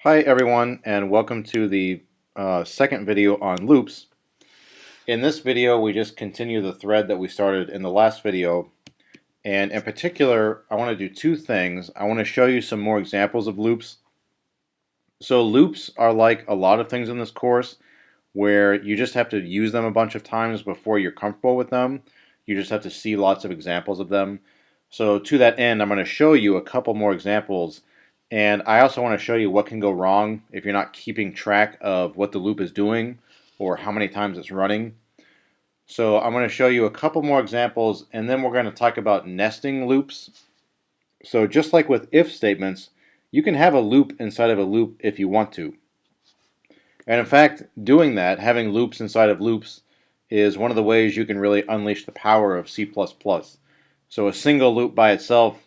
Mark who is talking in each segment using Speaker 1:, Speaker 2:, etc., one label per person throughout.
Speaker 1: Hi everyone, and welcome to the second video on loops. In this video we just continue the thread that we started in the last video, and in particular I want to do two things. I want to show you some more examples of loops. So loops are like a lot of things in this course where you just have to use them a bunch of times before you're comfortable with them. You just have to see lots of examples of them. So to that end, I'm going to show you a couple more examples, and I also want to show you what can go wrong if you're not keeping track of what the loop is doing or how many times it's running. So I'm going to show you a couple more examples, and then we're going to talk about nesting loops. So just like with if statements, you can have a loop inside of a loop if you want to. And in fact, doing that, having loops inside of loops, is one of the ways you can really unleash the power of C++. So a single loop by itself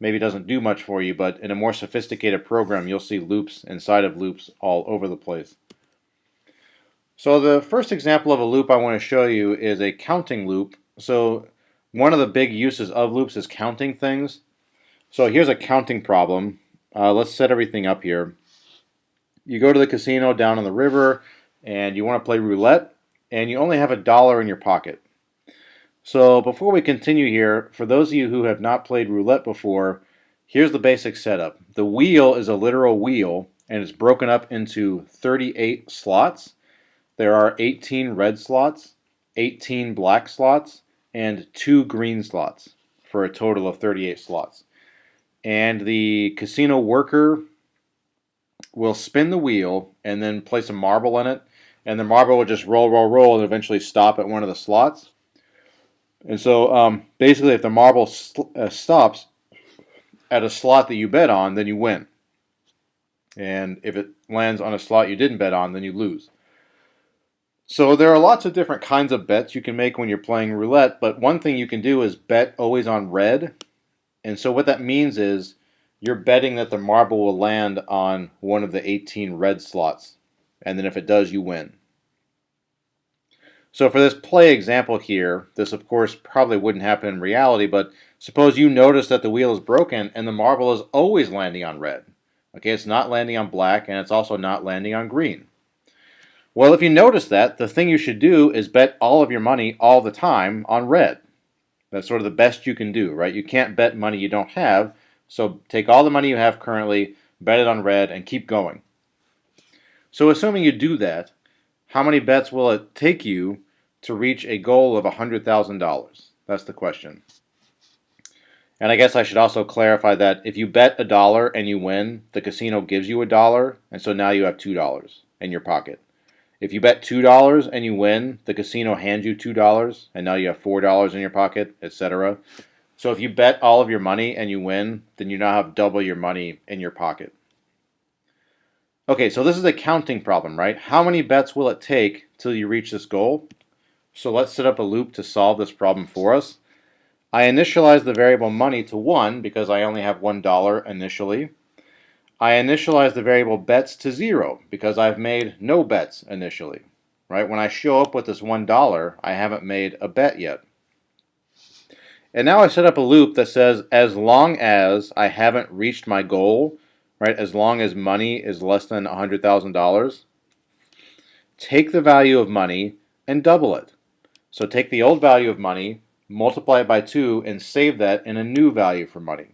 Speaker 1: maybe doesn't do much for you, but in a more sophisticated program, you'll see loops inside of loops all over the place. So the first example of a loop I want to show you is a counting loop. So one of the big uses of loops is counting things. So here's a counting problem. Let's set everything up here. You go to the casino down on the river and you want to play roulette, and you only have $1 in your pocket. So before we continue here, for those of you who have not played roulette before, here's the basic setup. The wheel is a literal wheel, and it's broken up into 38 slots. There are 18 red slots, 18 black slots, and 2 green slots for a total of 38 slots. And the casino worker will spin the wheel and then place a marble in it, and the marble will just roll, and eventually stop at one of the slots. And so basically, if the marble stops at a slot that you bet on, then you win. And if it lands on a slot you didn't bet on, then you lose. So there are lots of different kinds of bets you can make when you're playing roulette, but one thing you can do is bet always on red. And so what that means is you're betting that the marble will land on one of the 18 red slots, and then if it does, you win. So for this play example here, this of course probably wouldn't happen in reality, but suppose you notice that the wheel is broken and the marble is always landing on red. Okay, it's not landing on black, and it's also not landing on green. Well, if you notice that, the thing you should do is bet all of your money all the time on red. That's sort of the best you can do, right? You can't bet money you don't have, so take all the money you have currently, bet it on red, and keep going. So assuming you do that, how many bets will it take you to reach a goal of $100,000? That's the question. And I guess I should also clarify that if you bet $1 and you win, the casino gives you $1, and so now you have $2 in your pocket. If you bet $2 and you win, the casino hands you $2, and now you have $4 in your pocket, etc. So if you bet all of your money and you win, then you now have double your money in your pocket. Okay, so this is a counting problem, right? How many bets will it take till you reach this goal? So let's set up a loop to solve this problem for us. I initialize the variable money to 1 because I only have $1 initially. I initialize the variable bets to 0 because I've made no bets initially. Right? When I show up with this $1, I haven't made a bet yet. And now I set up a loop that says as long as I haven't reached my goal, right, as long as money is less than $100,000, take the value of money and double it. So take the old value of money, multiply it by 2, and save that in a new value for money.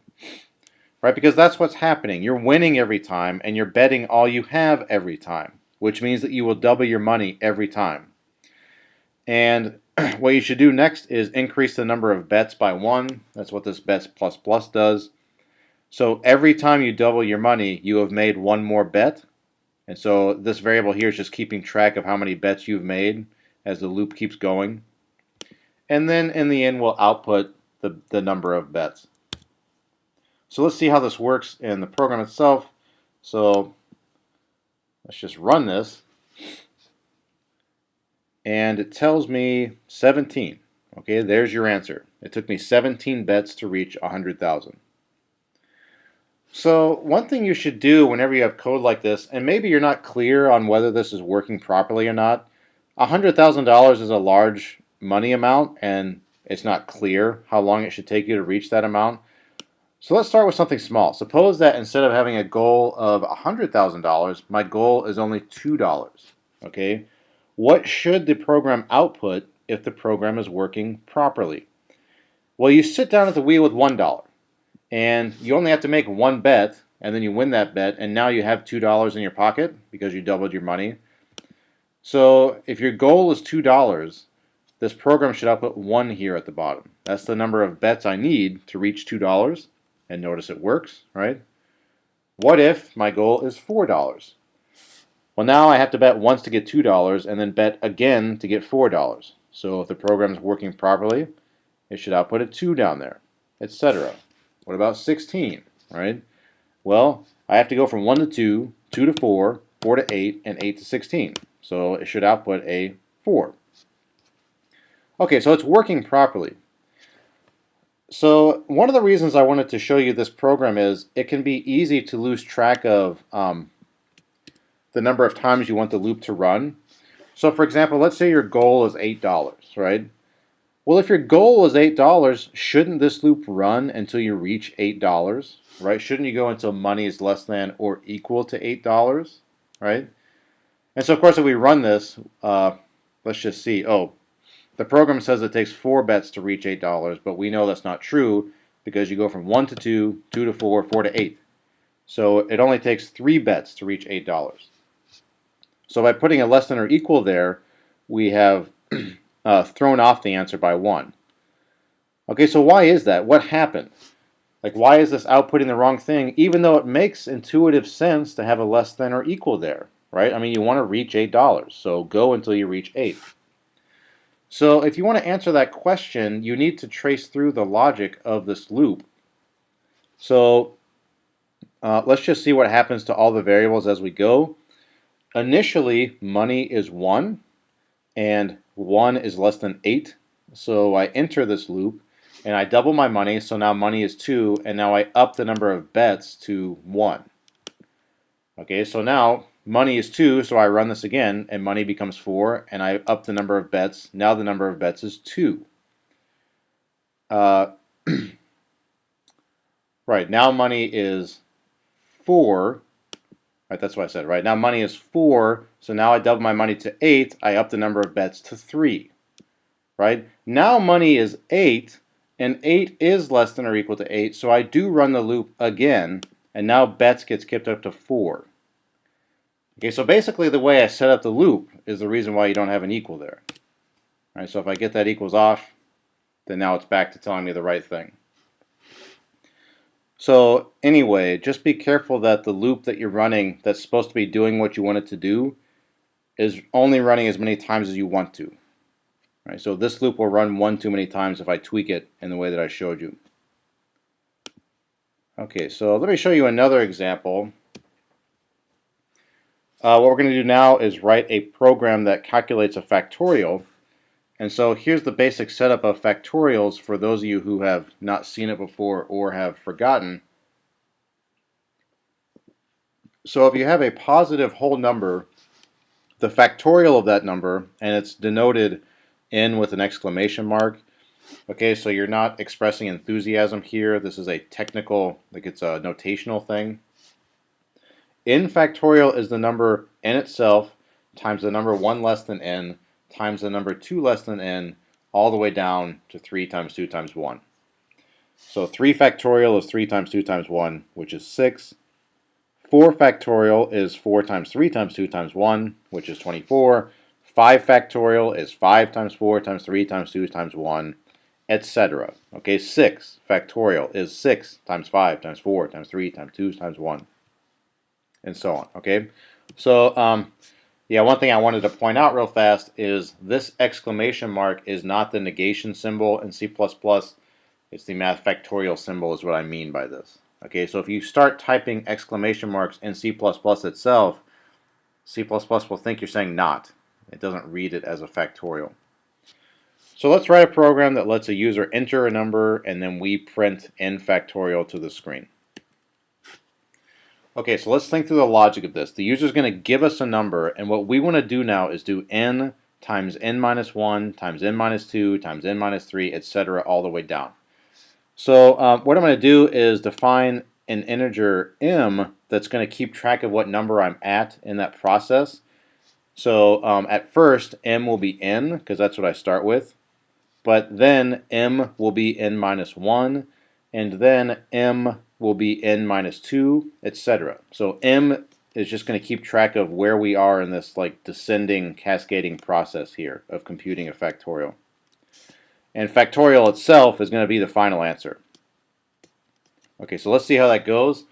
Speaker 1: Right? Because that's what's happening. You're winning every time, and you're betting all you have every time, which means that you will double your money every time. And what you should do next is increase the number of bets by 1. That's what this bets plus plus does. So every time you double your money, you have made one more bet. And so this variable here is just keeping track of how many bets you've made as the loop keeps going. And then in the end, we'll output the number of bets. So let's see how this works in the program itself. So let's just run this. And it tells me 17. Okay, there's your answer. It took me 17 bets to reach 100,000. So one thing you should do whenever you have code like this, and maybe you're not clear on whether this is working properly or not, $100,000 is a large money amount, and it's not clear how long it should take you to reach that amount. So let's start with something small. Suppose that instead of having a goal of $100,000, my goal is only $2. Okay, what should the program output if the program is working properly? Well, you sit down at the wheel with $1, and you only have to make one bet, and then you win that bet, and now you have $2 in your pocket because you doubled your money. So if your goal is $2, this program should output 1 here at the bottom. That's the number of bets I need to reach $2. And notice it works, right? What if my goal is $4? Well, now I have to bet once to get $2 and then bet again to get $4. So if the program is working properly, it should output a 2 down there, etc. What about 16, right? Well, I have to go from 1 to 2, 2 to 4, 4 to 8, and 8 to 16. So it should output a 4. Okay, so it's working properly. So one of the reasons I wanted to show you this program is it can be easy to lose track of the number of times you want the loop to run. So for example, let's say your goal is $8, right? Well, if your goal is $8, shouldn't this loop run until you reach $8, right? Shouldn't you go until money is less than or equal to $8, right? And so of course if we run this, let's just see, the program says it takes 4 bets to reach $8, but we know that's not true because you go from 1 to 2, 2 to 4, 4 to 8. So it only takes 3 bets to reach $8. So by putting a less than or equal there, we have thrown off the answer by 1. Okay, so why is that? What happened? Like, why is this outputting the wrong thing, even though it makes intuitive sense to have a less than or equal there, right? I mean, you want to reach $8, so go until you reach 8. So if you want to answer that question, you need to trace through the logic of this loop. So let's just see what happens to all the variables as we go. Initially, money is 1, and 1 is less than 8. So I enter this loop, and I double my money, so now money is 2, and now I up the number of bets to 1. Okay, so now money is 2, so I run this again, and money becomes 4, and I up the number of bets. Now the number of bets is 2. Right, now money is 4. Right, that's what I said, right? Now money is 4, so now I double my money to 8. I up the number of bets to 3. Right? Now money is 8, and 8 is less than or equal to 8, so I do run the loop again, and now bets gets skipped up to 4. Okay, so basically the way I set up the loop is the reason why you don't have an equal there. All right, so if I get that equals off, then now it's back to telling me the right thing. So anyway, just be careful that the loop that you're running that's supposed to be doing what you want it to do is only running as many times as you want to. All right, so this loop will run 1 too many times if I tweak it in the way that I showed you. Okay, so let me show you another example. What we're going to do now is write a program that calculates a factorial. And so here's the basic setup of factorials for those of you who have not seen it before or have forgotten. So if you have a positive whole number, the factorial of that number, and it's denoted N with an exclamation mark. Okay, so you're not expressing enthusiasm here. This is a technical, like it's a notational thing. N factorial is the number n itself times the number 1 less than n times the number 2 less than n all the way down to 3 times 2 times 1. So 3 factorial is 3 times 2 times 1, which is 6. 4 factorial is 4 times 3 times 2 times 1, which is 24. 5 factorial is 5 times 4 times 3 times 2 times 1, etc. Okay, 6 factorial is 6 times 5 times 4 times 3 times 2 times 1. And so on, okay? So, yeah, one thing I wanted to point out real fast is this exclamation mark is not the negation symbol in C++. It's the math factorial symbol is what I mean by this. Okay, so if you start typing exclamation marks in C++ itself, C++ will think you're saying not. It doesn't read it as a factorial. So let's write a program that lets a user enter a number and then we print n factorial to the screen. Okay, so let's think through the logic of this. The user is going to give us a number, and what we want to do now is do n times n minus 1 times n minus 2 times n minus 3, etc. all the way down. So what I'm going to do is define an integer m that's going to keep track of what number I'm at in that process. So at first, m will be n, because that's what I start with. But then m will be n minus 1, and then m will be n minus 2, etc. So m is just going to keep track of where we are in this like descending, cascading process here of computing a factorial. And factorial itself is going to be the final answer. Okay, so let's see how that goes.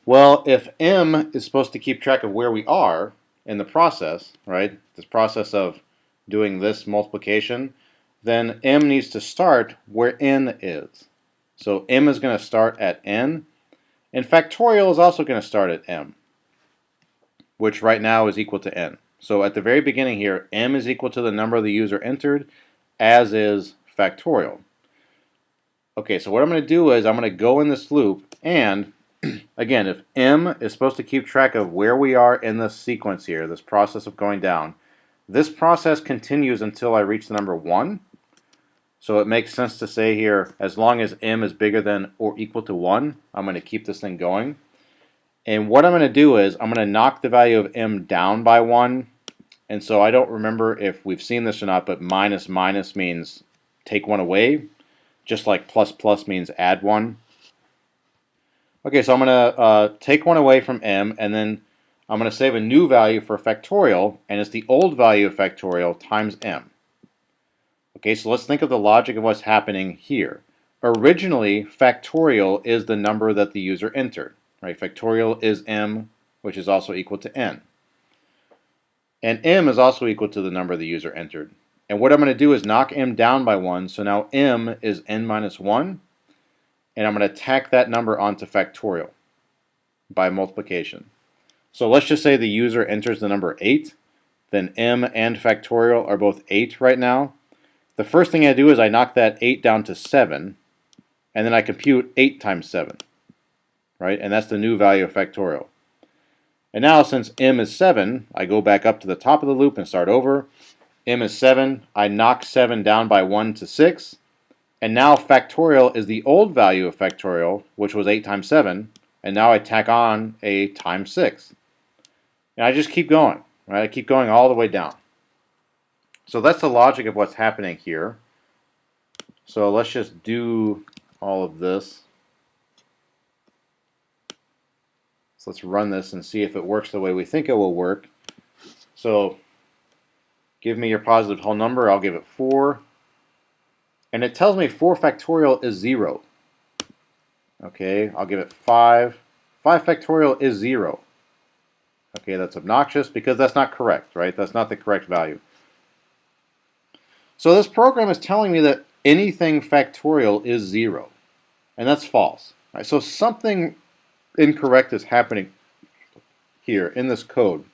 Speaker 1: Well, if m is supposed to keep track of where we are in the process, right, this process of doing this multiplication, then m needs to start where n is. So m is going to start at n, and factorial is also going to start at m, which right now is equal to n. So at the very beginning here, m is equal to the number the user entered, as is factorial. Okay, so what I'm going to do is I'm going to go in this loop, and again, if m is supposed to keep track of where we are in this sequence here, this process of going down, this process continues until I reach the number 1. So it makes sense to say here, as long as m is bigger than or equal to 1, I'm going to keep this thing going. And what I'm going to do is I'm going to knock the value of m down by 1. And so I don't remember if we've seen this or not, but minus minus means take 1 away, just like plus plus means add 1. Okay, so I'm going to take 1 away from m, and then I'm going to save a new value for factorial, and it's the old value of factorial times m. Okay, so let's think of the logic of what's happening here. Originally, factorial is the number that the user entered. Right? Factorial is m, which is also equal to n. And m is also equal to the number the user entered. And what I'm going to do is knock m down by 1, so now m is n minus 1, and I'm going to tack that number onto factorial by multiplication. So let's just say the user enters the number 8, then m and factorial are both 8 right now. The first thing I do is I knock that 8 down to 7, and then I compute 8 times 7. Right? And that's the new value of factorial. And now since m is 7, I go back up to the top of the loop and start over. M is 7, I knock 7 down by 1 to 6, and now factorial is the old value of factorial, which was 8 times 7, and now I tack on a times 6. And I just keep going, right? I keep going all the way down. So that's the logic of what's happening here. So let's just do all of this. So let's run this and see if it works the way we think it will work. So give me your positive whole number. I'll give it 4. And it tells me 4 factorial is 0. Okay, I'll give it 5. 5 factorial is 0. Okay, that's obnoxious because that's not correct, right? That's not the correct value. So this program is telling me that anything factorial is 0. And that's false. Right? So something incorrect is happening here in this code.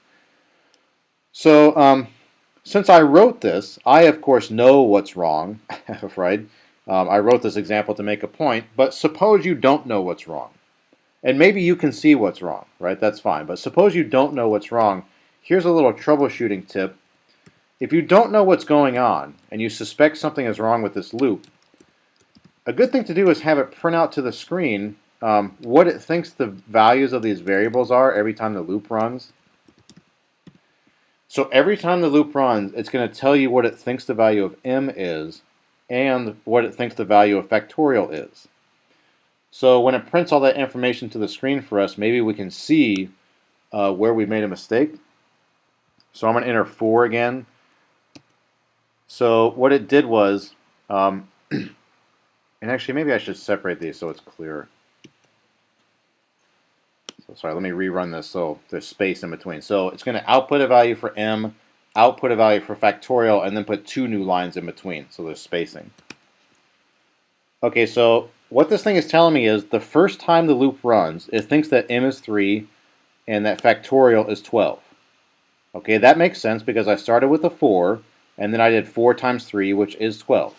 Speaker 1: So since I wrote this, I of course know what's wrong, right? I wrote this example to make a point, but suppose you don't know what's wrong. And maybe you can see what's wrong, right? That's fine. But suppose you don't know what's wrong. Here's a little troubleshooting tip. If you don't know what's going on and you suspect something is wrong with this loop, a good thing to do is have it print out to the screen what it thinks the values of these variables are every time the loop runs. So every time the loop runs, it's going to tell you what it thinks the value of m is and what it thinks the value of factorial is. So when it prints all that information to the screen for us, maybe we can see where we made a mistake. So I'm going to enter 4 again. So what it did was, and actually maybe I should separate these so it's clearer. So sorry, let me rerun this so there's space in between. So it's going to output a value for m, output a value for factorial, and then put 2 new lines in between, so there's spacing. Okay, so what this thing is telling me is the first time the loop runs, it thinks that m is 3 and that factorial is 12. Okay, that makes sense because I started with a 4, and then I did 4 times 3, which is 12.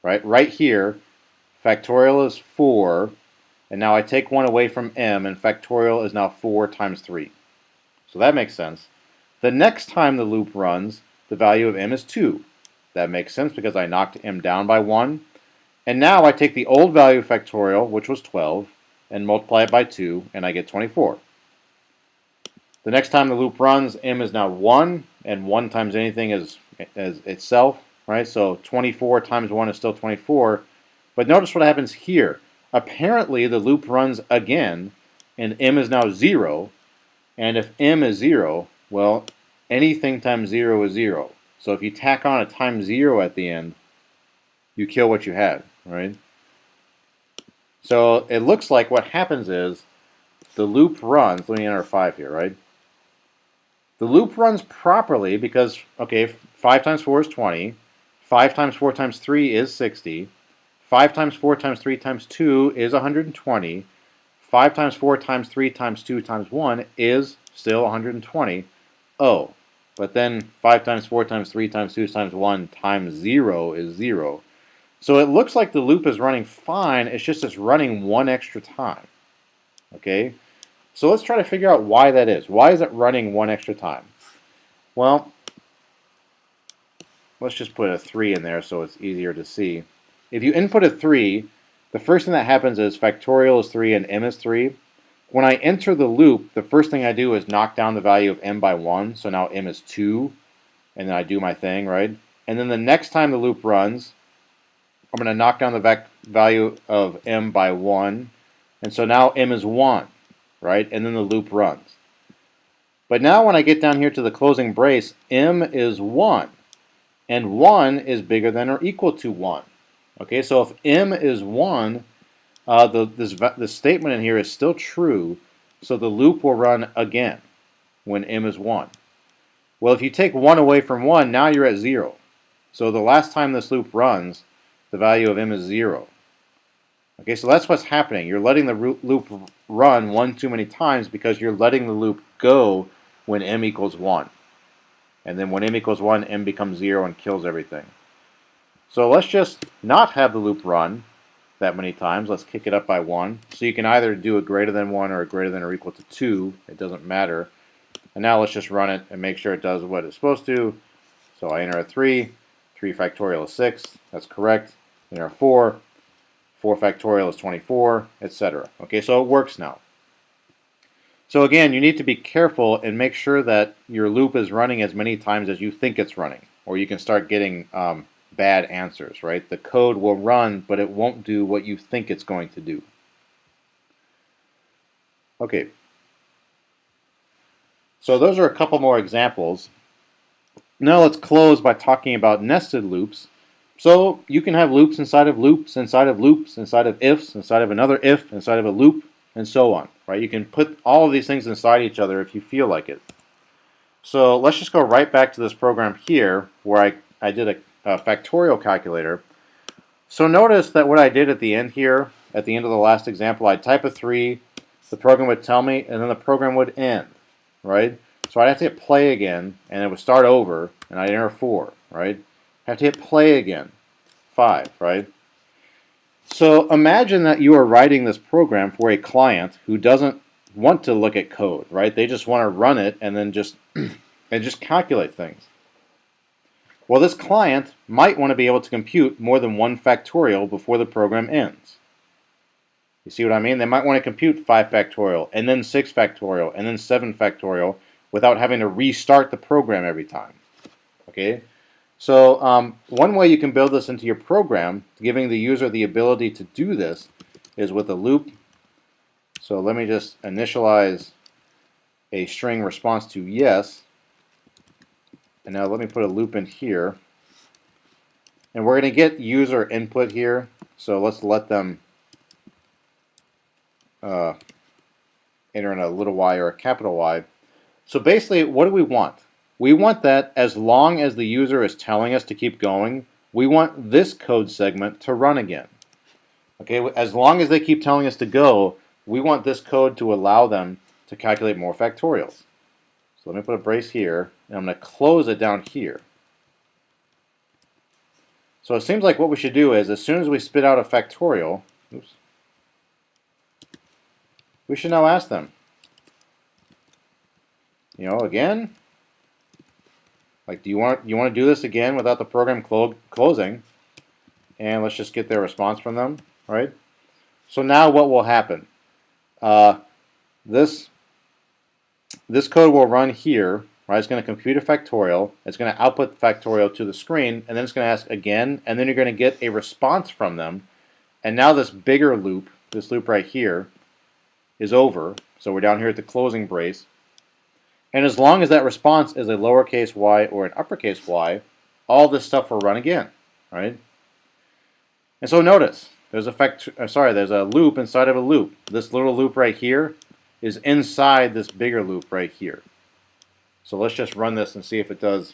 Speaker 1: Right here, factorial is 4, and now I take 1 away from m, and factorial is now 4 times 3. So that makes sense. The next time the loop runs, the value of m is 2. That makes sense because I knocked m down by 1. And now I take the old value of factorial, which was 12, and multiply it by 2, and I get 24. The next time the loop runs, m is now 1, and 1 times anything is itself, right? So 24 times 1 is still 24. But notice what happens here. Apparently, the loop runs again, and m is now 0. And if m is 0, well, anything times 0 is 0. So if you tack on a times 0 at the end, you kill what you had, right? So it looks like what happens is the loop runs. Let me enter 5 here, right? The loop runs properly because, okay, 5 times 4 is 20. 5 times 4 times 3 is 60. 5 times 4 times 3 times 2 is 120. 5 times 4 times 3 times 2 times 1 is still 120. Oh, but then 5 times 4 times 3 times 2 times 1 times 0 is 0. So it looks like the loop is running fine, it's just it's running one extra time. Okay? So let's try to figure out why that is. Why is it running one extra time? Well, let's just put a 3 in there so it's easier to see. If you input a 3, the first thing that happens is factorial is 3 and m is 3. When I enter the loop, the first thing I do is knock down the value of m by 1, so now m is 2, and then I do my thing, right? And then the next time the loop runs, I'm going to knock down the value of m by 1, and so now m is 1, right? And then the loop runs. But now when I get down here to the closing brace, m is 1, and 1 is bigger than or equal to 1. Okay, so if m is 1, this statement in here is still true, so the loop will run again when m is 1. Well, if you take 1 away from 1, now you're at 0. So the last time this loop runs, the value of m is 0. Okay, so that's what's happening. You're letting the loop run one too many times because you're letting the loop go when m equals 1. And then when m equals 1, m becomes 0 and kills everything. So let's just not have the loop run that many times. Let's kick it up by 1. So you can either do a greater than 1 or a greater than or equal to 2. It doesn't matter. And now let's just run it and make sure it does what it's supposed to. So I enter a 3. 3 factorial is 6. That's correct. Enter a 4. 4 factorial is 24, etc. Okay, so it works now. So again, you need to be careful and make sure that your loop is running as many times as you think it's running, or you can start getting bad answers, right? The code will run, but it won't do what you think it's going to do. Okay. So those are a couple more examples. Now let's close by talking about nested loops. So you can have loops inside of loops, inside of loops, inside of ifs, inside of another if, inside of a loop, and so on, right? You can put all of these things inside each other if you feel like it. So let's just go right back to this program here where I did a factorial calculator. So notice that what I did at the end here, at the end of the last example, I'd type a 3, the program would tell me, and then the program would end, right? So I'd have to hit play again, and it would start over, and I'd enter 4, right? Have to hit play again, 5, right? So imagine that you are writing this program for a client who doesn't want to look at code, right? They just want to run it and then just calculate things. Well, this client might want to be able to compute more than 1 factorial before the program ends. You see what I mean? They might want to compute 5 factorial, and then 6 factorial, and then 7 factorial without having to restart the program every time. Okay? So one way you can build this into your program, giving the user the ability to do this, is with a loop. So let me just initialize a string response to yes. And now let me put a loop in here. And we're going to get user input here. So let's let them enter in a little y or a capital Y. So basically, what do we want? We want that as long as the user is telling us to keep going, we want this code segment to run again. Okay, as long as they keep telling us to go, we want this code to allow them to calculate more factorials. So let me put a brace here, and I'm going to close it down here. So it seems like what we should do is, as soon as we spit out a factorial, we should now ask them, again, like, do you want to do this again without the program closing? and let's just get their response from them, right? So now what will happen? Uh, this code will run here, right? It's going to compute a factorial. It's going to output the factorial to the screen, and then it's going to ask again, and then you're going to get a response from them. And now this bigger loop, this loop right here, is over. So we're down here at the closing brace. And as long as that response is a lowercase y or an uppercase y, all this stuff will run again, right? And so notice, there's a loop inside of a loop. This little loop right here is inside this bigger loop right here. So let's just run this and see if it does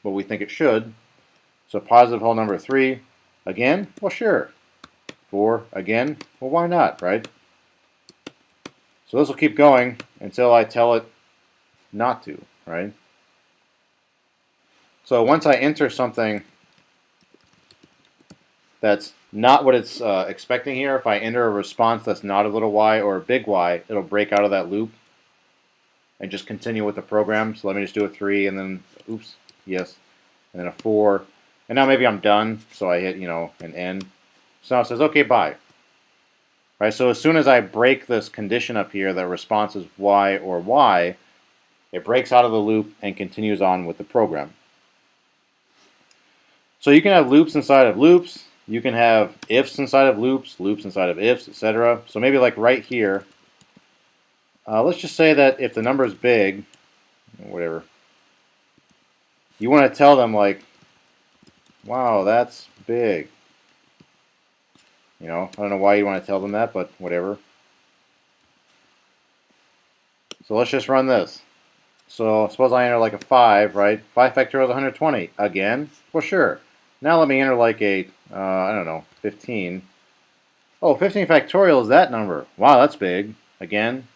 Speaker 1: what we think it should. So positive whole number 3, again, well sure. 4, again, well why not, right? So this will keep going until I tell it not to, right? So once I enter something that's not what it's expecting here, if I enter a response that's not a little y or a big Y, it'll break out of that loop and just continue with the program. So let me just do a 3 and then, oops, yes, and then a 4. And now maybe I'm done, so I hit, an end. So now it says, okay, bye. Right, so as soon as I break this condition up here, that response is y or y, it breaks out of the loop and continues on with the program. So you can have loops inside of loops. You can have ifs inside of loops, loops inside of ifs, etc. So maybe like right here, let's just say that if the number is big, whatever, you want to tell them like, wow, that's big. I don't know why you want to tell them that, but whatever. So let's just run this. So suppose I enter like a 5, right? 5 factorial is 120. Again? Well, sure. Now let me enter like a, I don't know, 15. Oh, 15 factorial is that number. Wow, that's big. Again.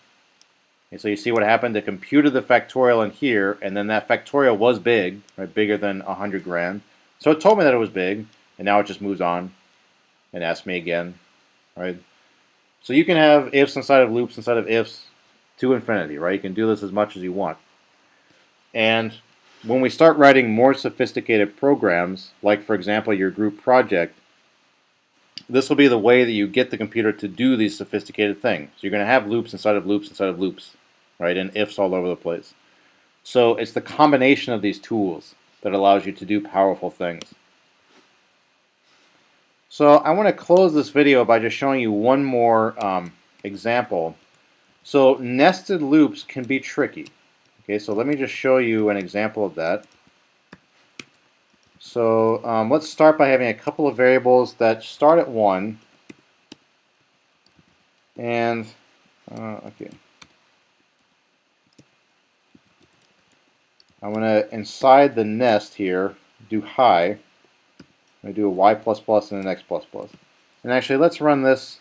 Speaker 1: And so you see what happened? It computed the factorial in here, and then that factorial was big, right? Bigger than 100 grand. So it told me that it was big, and now it just moves on and asks me again, right? So you can have ifs inside of loops inside of ifs to infinity, right? You can do this as much as you want. And when we start writing more sophisticated programs, like for example your group project, this will be the way that you get the computer to do these sophisticated things. So you're going to have loops inside of loops inside of loops, right? And ifs all over the place. So it's the combination of these tools that allows you to do powerful things. So I want to close this video by just showing you one more example. So nested loops can be tricky. Okay, so let me just show you an example of that. So let's start by having a couple of variables that start at 1. And, okay. I'm going to, inside the nest here, do high. I'm going to do a y++ and an x++. And actually, let's run this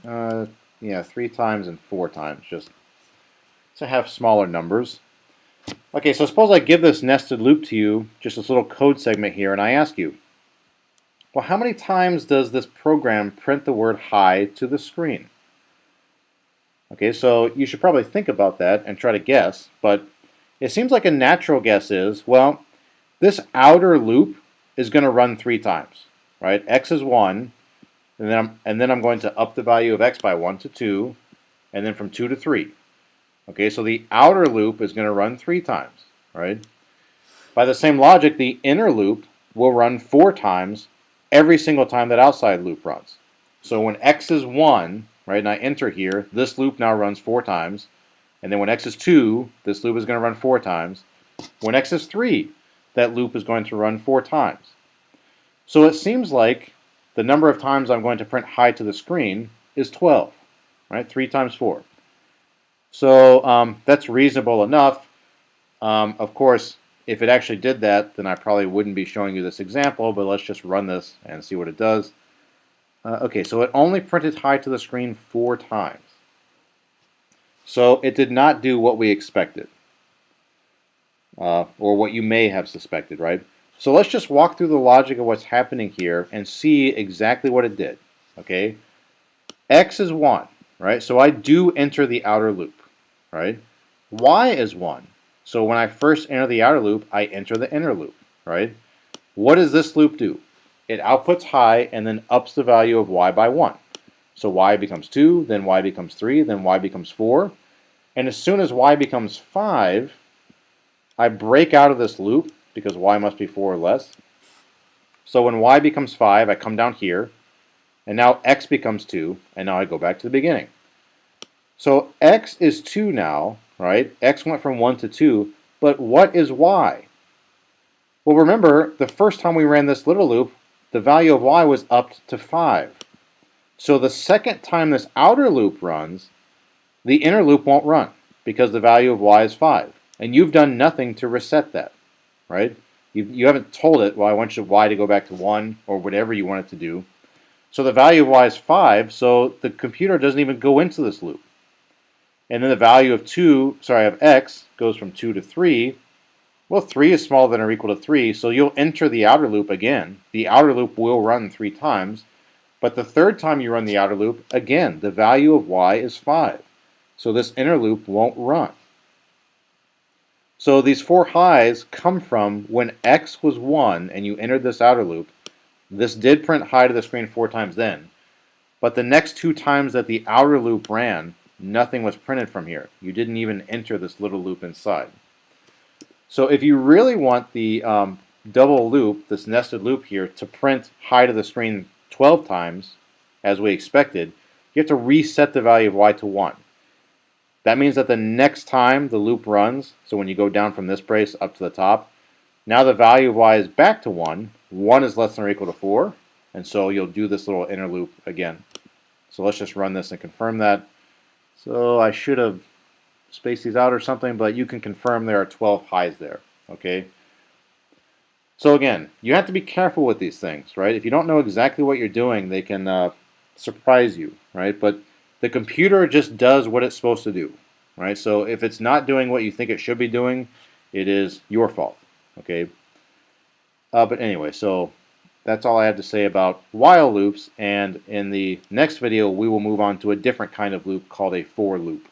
Speaker 1: 3 times and 4 times, just to have smaller numbers. Okay, so suppose I give this nested loop to you, just this little code segment here, and I ask you, well, how many times does this program print the word hi to the screen? Okay, so you should probably think about that and try to guess, but it seems like a natural guess is, well, this outer loop is going to run 3 times, right? X is 1, and then I'm going to up the value of x by 1 to 2, and then from 2 to 3. Okay, so the outer loop is going to run 3 times, right? By the same logic, the inner loop will run 4 times every single time that outside loop runs. So when x is 1, right, and I enter here, this loop now runs 4 times. And then when x is 2, this loop is going to run 4 times. When x is 3, that loop is going to run 4 times. So it seems like the number of times I'm going to print hi to the screen is 12, right? 3 times 4. So that's reasonable enough. Of course, if it actually did that, then I probably wouldn't be showing you this example, but let's just run this and see what it does. Okay, so it only printed hi to the screen 4 times. So it did not do what we expected, or what you may have suspected, right? So let's just walk through the logic of what's happening here and see exactly what it did, okay? X is 1, right? So I do enter the outer loop, right? Y is 1. So when I first enter the outer loop, I enter the inner loop, right? What does this loop do? it outputs high and then ups the value of y by 1. So y becomes 2, then y becomes 3, then y becomes 4. And as soon as y becomes 5, I break out of this loop because y must be 4 or less. So when y becomes 5, I come down here, and now x becomes 2, and now I go back to the beginning. So x is 2 now, right? X went from 1 to 2, but what is y? Well, remember, the first time we ran this little loop, the value of y was up to 5. So the second time this outer loop runs, the inner loop won't run because the value of y is 5. And you've done nothing to reset that, right? You haven't told it, well, I want y to go back to 1 or whatever you want it to do. So the value of y is 5, so the computer doesn't even go into this loop. And then the value of x goes from 2 to 3. Well, 3 is smaller than or equal to 3, so you'll enter the outer loop again. The outer loop will run 3 times, but the third time you run the outer loop, again, the value of y is 5. So this inner loop won't run. So these 4 highs come from when x was 1 and you entered this outer loop. This did print high to the screen 4 times then, but the next 2 times that the outer loop ran, nothing was printed from here. You didn't even enter this little loop inside. So if you really want the double loop, this nested loop here, to print high to the screen 12 times, as we expected, you have to reset the value of y to 1. That means that the next time the loop runs, so when you go down from this brace up to the top, now the value of y is back to 1. 1 is less than or equal to 4, and so you'll do this little inner loop again. So let's just run this and confirm that. So I should have spaced these out or something, but you can confirm there are 12 highs there, okay? So again, you have to be careful with these things, right? If you don't know exactly what you're doing, they can surprise you, right? But the computer just does what it's supposed to do, right? So if it's not doing what you think it should be doing, it is your fault, okay? But anyway, so that's all I have to say about while loops, and in the next video we will move on to a different kind of loop called a for loop.